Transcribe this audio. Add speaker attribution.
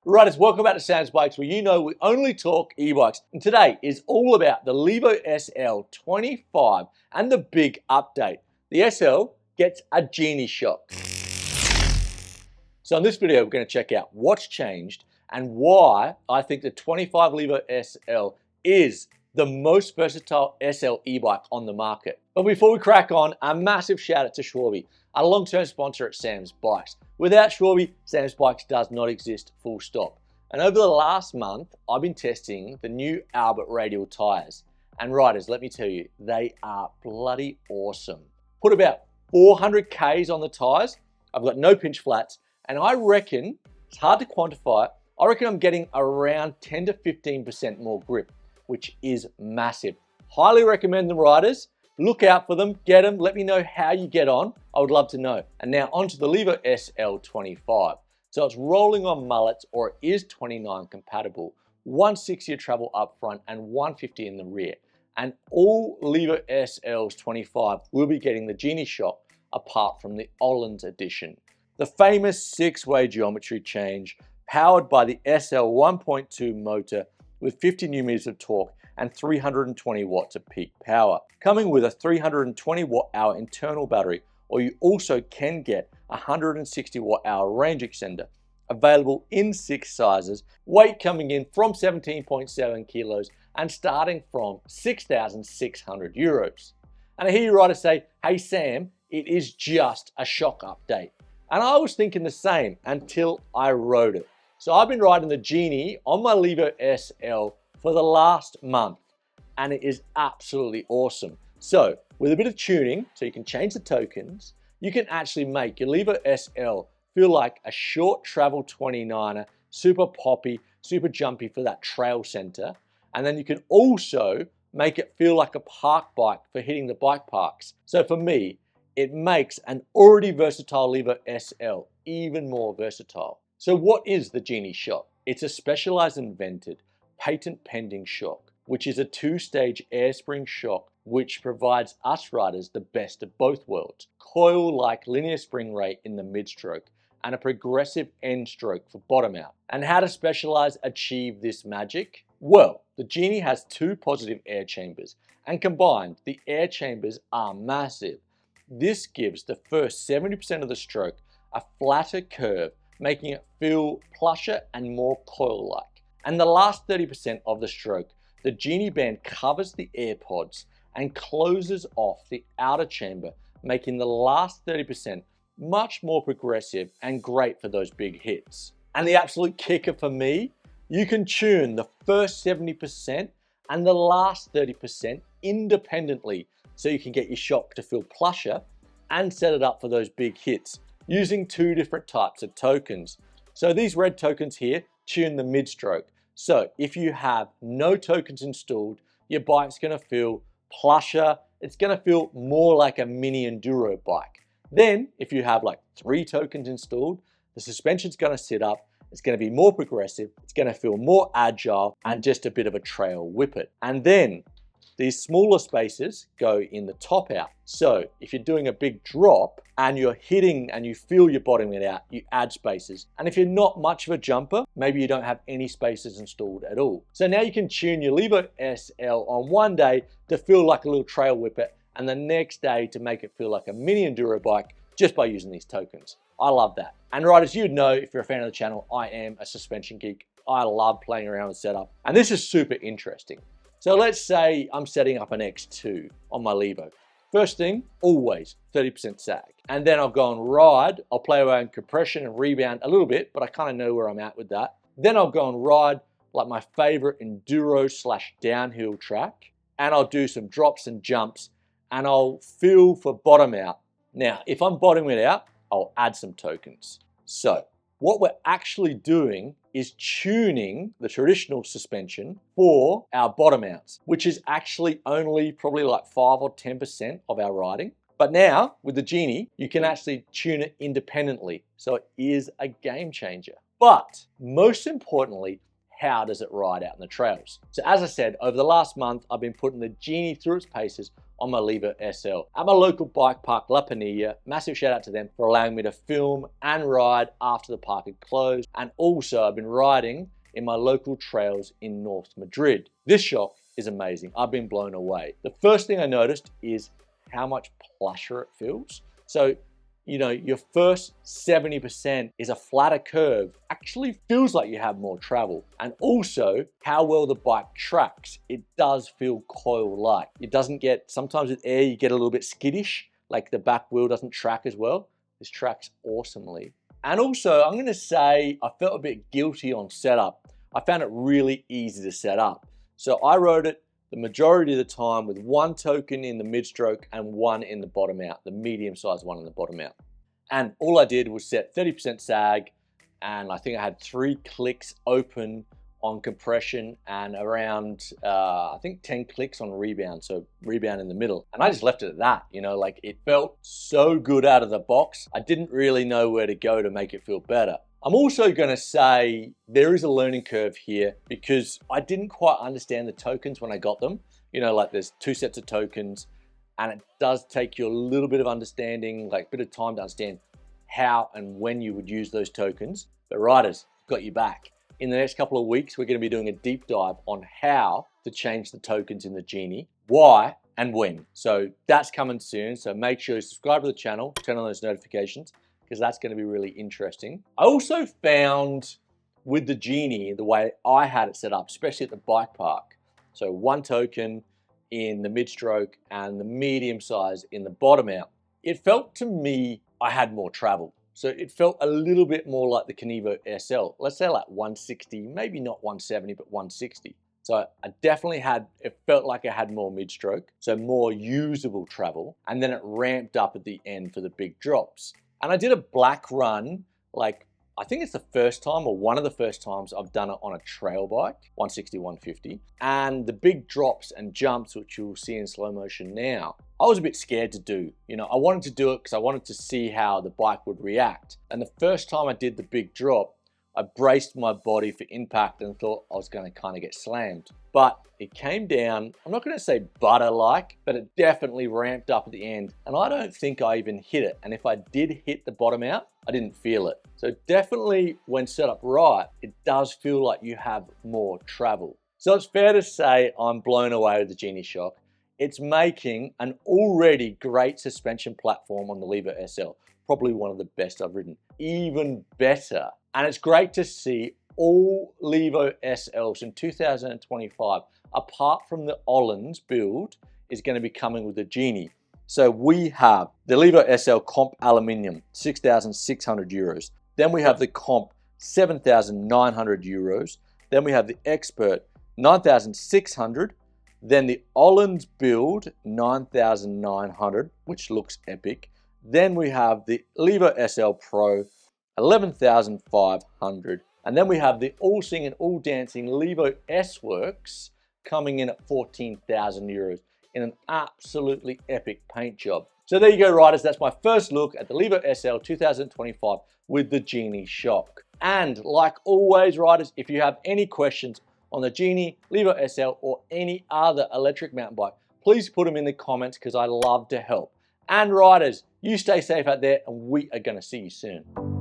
Speaker 1: Riders, welcome back to Sam's Bikes, where you know we only talk e-bikes. And today is all about the Levo SL 25 and the big update. The SL gets a Genie shock. So in this video, we're going to check out what's changed and why I think the 25 Levo SL is the most versatile SL e-bike on the market. But before we crack on, a massive shout out to Schwabi, a long-term sponsor at Sam's Bikes. Without Schwabi, Sam's Bikes does not exist, full stop. And over the last month, I've been testing the new Albert radial tires. And riders, let me tell you, they are bloody awesome. Put about 400 Ks on the tires. I've got no pinch flats. And I reckon, it's hard to quantify, I reckon I'm getting around 10 to 15% more grip, which is massive. Highly recommend them, riders. Look out for them, get them, let me know how you get on. I would love to know. And now onto the Levo SL 25. So it's rolling on mullets, or it is 29 compatible, 160 of travel up front and 150 in the rear. And all Levo SLs 25 will be getting the Genie shock apart from the Ollins edition. The famous 6-way geometry change, powered by the SL 1.2 motor with 50 Nm of torque and 320 watts of peak power, coming with a 320 watt-hour internal battery, or you also can get a 160 watt-hour range extender, available in 6 sizes, weight coming in from 17.7 kilos and starting from 6,600 euros. And I hear you riders say, hey Sam, it is just a shock update. And I was thinking the same until I rode it. So I've been riding the Genie on my Levo SL for the last month, and it is absolutely awesome. So with a bit of tuning, so you can change the tokens, you can actually make your Levo SL feel like a short travel 29er, super poppy, super jumpy for that trail center. And then you can also make it feel like a park bike for hitting the bike parks. So for me, it makes an already versatile Levo SL even more versatile. So what is the Genie shock? It's a Specialized invented, patent pending shock, which is a 2-stage air spring shock which provides us riders the best of both worlds. Coil-like linear spring rate in the mid-stroke and a progressive end stroke for bottom out. And how does Specialized achieve this magic? Well, the Genie has 2 positive air chambers, and combined, the air chambers are massive. This gives the first 70% of the stroke a flatter curve, making it feel plusher and more coil-like. And the last 30% of the stroke, the Genie band covers the air pods and closes off the outer chamber, making the last 30% much more progressive and great for those big hits. And the absolute kicker for me, you can tune the first 70% and the last 30% independently, so you can get your shock to feel plusher and set it up for those big hits using 2 different types of tokens. So these red tokens here tune the mid-stroke. So if you have no tokens installed, your bike's gonna feel plusher, it's gonna feel more like a mini enduro bike. Then if you have like 3 tokens installed, the suspension's gonna sit up, it's gonna be more progressive, it's gonna feel more agile and just a bit of a trail whippet. And then these smaller spaces go in the top out. So if you're doing a big drop and you're hitting and you feel you're bottoming it out, you add spaces. And if you're not much of a jumper, maybe you don't have any spaces installed at all. So now you can tune your Levo SL on one day to feel like a little trail whippet, and the next day to make it feel like a mini enduro bike just by using these tokens. I love that. And riders, you'd know if you're a fan of the channel, I am a suspension geek. I love playing around with setup. And this is super interesting. So let's say I'm setting up an X2 on my Levo. First thing, always 30% sag. And then I'll go and ride. I'll play around compression and rebound a little bit, but I kind of know where I'm at with that. Then I'll go and ride like my favorite enduro / downhill track. And I'll do some drops and jumps, and I'll feel for bottom out. Now, if I'm bottoming it out, I'll add some tokens. So what we're actually doing is tuning the traditional suspension for our bottom outs, which is actually only probably like 5 or 10% of our riding. But now with the Genie, you can actually tune it independently. So it is a game changer. But most importantly, how does it ride out in the trails. So as I said, over the last month, I've been putting the Genie through its paces on my Levo SL at my local bike park, La Panilla. Massive shout out to them for allowing me to film and ride after the park had closed. And also I've been riding in my local trails in North Madrid. This shock is amazing. I've been blown away. The first thing I noticed is how much plusher it feels. So, you know, your first 70% is a flatter curve. Actually feels like you have more travel. And also how well the bike tracks. It does feel coil-like. It doesn't get, sometimes with air, you get a little bit skittish, like the back wheel doesn't track as well. This tracks awesomely. And also, I'm gonna say I felt a bit guilty on setup. I found it really easy to set up. So I rode it the majority of the time with one token in the mid-stroke and one in the bottom out, the medium-sized one in the bottom out. And all I did was set 30% sag, and I think I had 3 clicks open on compression and around, I think 10 clicks on rebound, so rebound in the middle. And I just left it at that, you know, like it felt so good out of the box. I didn't really know where to go to make it feel better. I'm also gonna say there is a learning curve here because I didn't quite understand the tokens when I got them. You know, like there's 2 sets of tokens and it does take you a little bit of understanding, like a bit of time to understand how and when you would use those tokens. But riders, got you back. In the next couple of weeks, we're gonna be doing a deep dive on how to change the tokens in the Genie, why and when. So that's coming soon. So make sure you subscribe to the channel, turn on those notifications, because that's going to be really interesting. I also found with the Genie, the way I had it set up, especially at the bike park, so 1 token in the mid-stroke and the medium size in the bottom out, it felt to me I had more travel. So it felt a little bit more like the Levo SL, let's say like 160, maybe not 170, but 160. So I definitely had, it felt like I had more mid-stroke, so more usable travel, and then it ramped up at the end for the big drops. And I did a black run, like I think it's the first time or one of the first times I've done it on a trail bike, 160, 150. And the big drops and jumps, which you'll see in slow motion now, I was a bit scared to do. You know, I wanted to do it because I wanted to see how the bike would react. And the first time I did the big drop, I braced my body for impact and thought I was going to kind of get slammed. But it came down, I'm not going to say butter-like, but it definitely ramped up at the end. And I don't think I even hit it. And if I did hit the bottom out, I didn't feel it. So definitely when set up right, it does feel like you have more travel. So it's fair to say I'm blown away with the Genie shock. It's making an already great suspension platform on the Levo SL. Probably one of the best I've ridden. Even better. And it's great to see all Levo SLs in 2025, apart from the Ollens build, is going to be coming with the Genie. So we have the Levo SL Comp Aluminium, 6,600 euros. Then we have the Comp, 7,900 euros. Then we have the Expert, 9,600. Then the Ollens build, 9,900, which looks epic. Then we have the Levo SL Pro, 11,500. And then we have the all singing, all dancing Levo S Works coming in at 14,000 euros in an absolutely epic paint job. So there you go, riders. That's my first look at the Levo SL 2025 with the Genie shock. And like always, riders, if you have any questions on the Genie, Levo SL, or any other electric mountain bike, please put them in the comments because I love to help. And riders, you stay safe out there and we are going to see you soon.